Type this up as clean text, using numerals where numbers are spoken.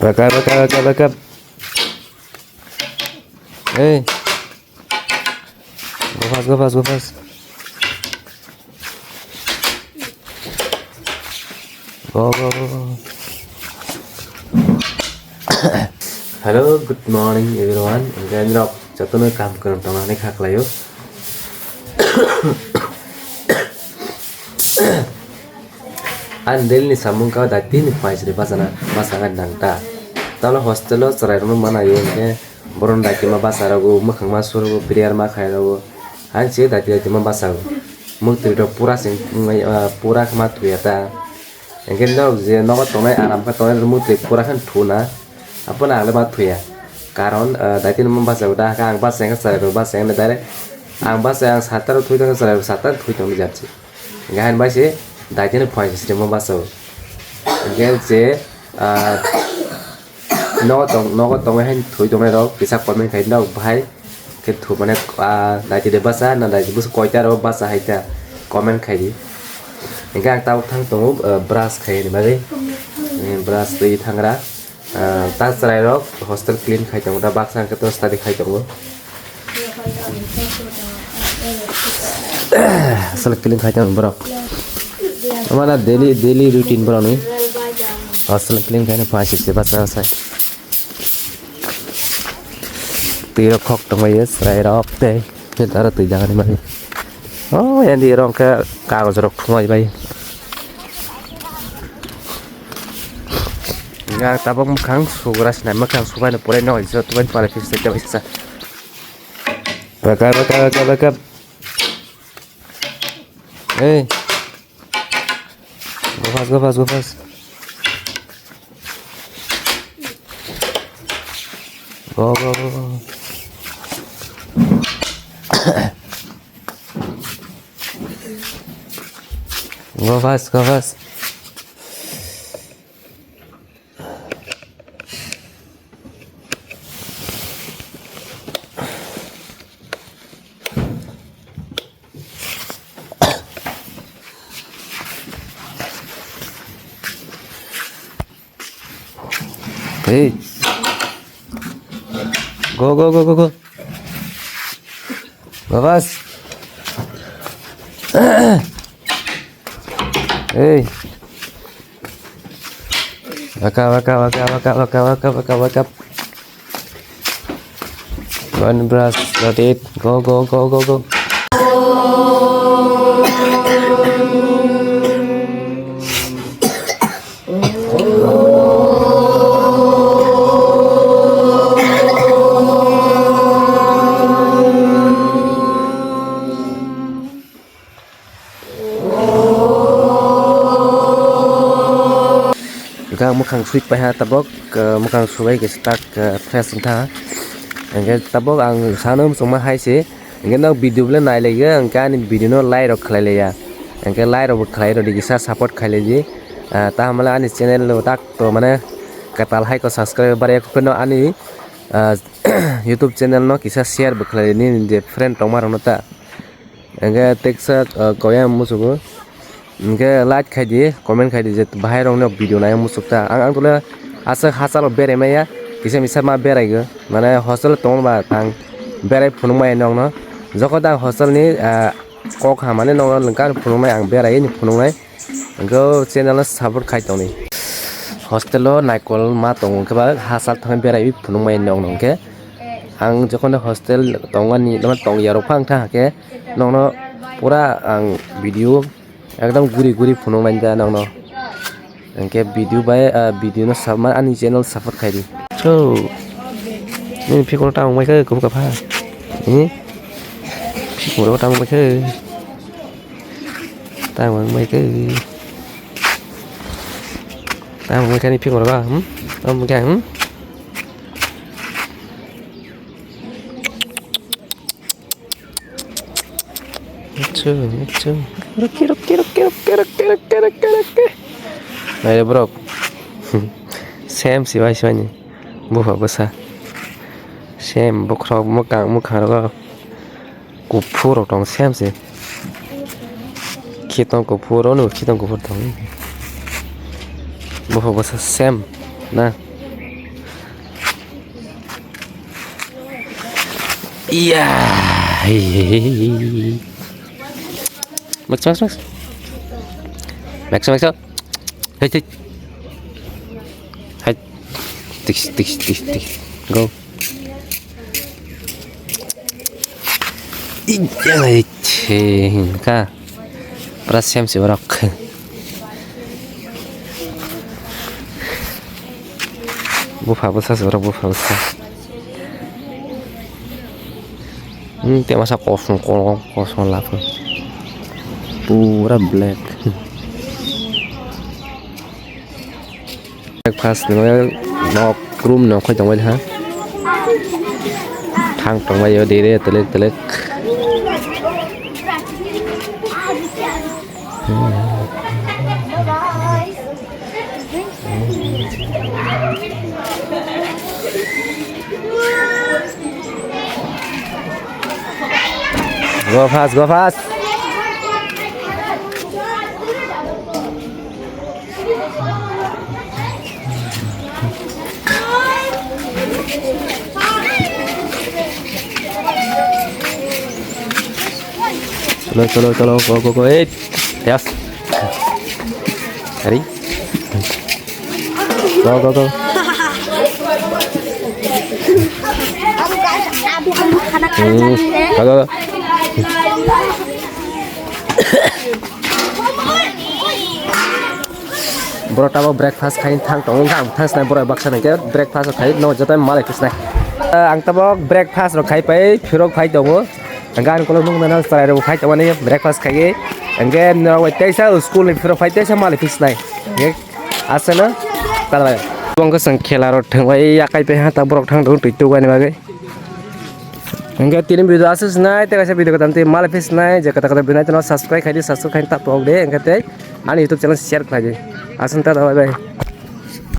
Back up. Hey, go fast. Go. Hello, good morning everyone. Again, rock. Jatuh काम करने तो मैंने खा लायो. Andel ni sambung kau tadi ni faiz di pasangan nangta. Tahu hostel lo cerai rumah mana yo ni. Boron daki ma basarago, makang masur priar ma khairago. Hanci daki ma basago. Mukti do pura kama tuyata. Engken dog je nogot tonai aram ka tonai mukti pura kan thuna. Apa nak lebat tuya. Karon daki ma basago dah kang baseng ka cerai baseng dare. Ang baseng satar thuy tong cerai satar thuy tong jatsi. Gahan basi daki ni faiz di ma basago. Engken je nó có tông hay thổi tông này đó cái sắc còn mình thấy đâu phải cái thủ mà này đại chỉ để bắt sa là đại chỉ bớt coi cha đâu bắt sa hay cha comment khai đi những cái tao thằng tông brush khai này mà đi brush đi thằng ra ta sẽ đó hostel clean khai tông ra bắt sang cái tôi study khai tông hostel clean khai tông bro हमारा daily routine bro नहीं hostel clean khai ना 5-6 से bắt sa tiro khóc trong mấy sợi đó thế hiện tại là từ giờ này mà em đi rong cái cao rồi không ai bay ngang ta bông kháng số ras này mất kháng số này bữa nay nói cho tụi mình phải fix cho fix back up hey go fast go Go fast. Hey. Go. Go fast. Hey. Wake up. One brush, got it. Go. Gang mukhang switch pa ha tabok mukhang suway ke start fresh tha angge tabok ang sanom suma hai se angge no video bla nai lege ang kan video no like ro khlai le ya angge like ro khlai ro digisa support khlai ji ta hamala ani channel lo tak to mane katal hai ko subscribe bare ko no ani youtube channel no kisa share ba khlai ni je friend tongmar no ta angge teksa koya musugo इनके like खाई दिए comment खाई दिए बाहर रंग video ना मुसुकता आं तोले आसा हासाल बेरे मैया किसे मिसा मा बेराइगो माने हॉस्टल तोंबा थां बेराइ फुनुमाय नंग न जखदा हॉस्टल नि कक हा माने नंग लंका फुनुमाय आं बेराइ नि फुनुमाय गो चैनल सपोर्ट खाई तोनि हॉस्टेल नाइकल मा तंग केबा हासाल थां बेराइ फुनुमाय नंग नंगे आं जखन हॉस्टेल तंगानि तंग यारो फां था के नंग पूरा आं वीडियो एकदम गुरी फुनों लाइन जा नंग इनके वीडियो न सब मा आनी चैनल सपोर्ट खाई दी छो नि फिको टांग माइखो गुब गफा फिको टांग माइखो नि फिको रा क्या Này bro, xem xí vai xí nhỉ, mua phải bớt sa, xem bốc rau mua càng đó, củ phu rồi trong xem xí, khi tông củ phu đó nữa khi tông củ phu tông, mua phải bớt sa xem, nè, iya max max max max max hey hey hey tik go iya ka prasem si barok bufa busa sebarang bufa busa tiap masa kosong lah pura black breakfast nó room nó không trong vậy hả thang trong vậy đi đi từ từ go fast chalo go eight yes ready go go bro tabo breakfast kain thang tong thang snai bro baksa nai ke breakfast khai no jata malai kisnai ang tabo breakfast ro khai pai phirok khai dongo anggan kolong nung na sarai ro khai tawani breakfast khai anggen no wai taisa school ni phirok khai taisa malai kisnai ye asana talai bong ko sang khela ro thangwai yakai pe ha tabrok thang dong tu gani bagai angge tin video asus nai te kaisa video katam te malai kisnai je kata kata binai to subscribe khai tap deh angge te ani youtube channel share khai asan ta bye bye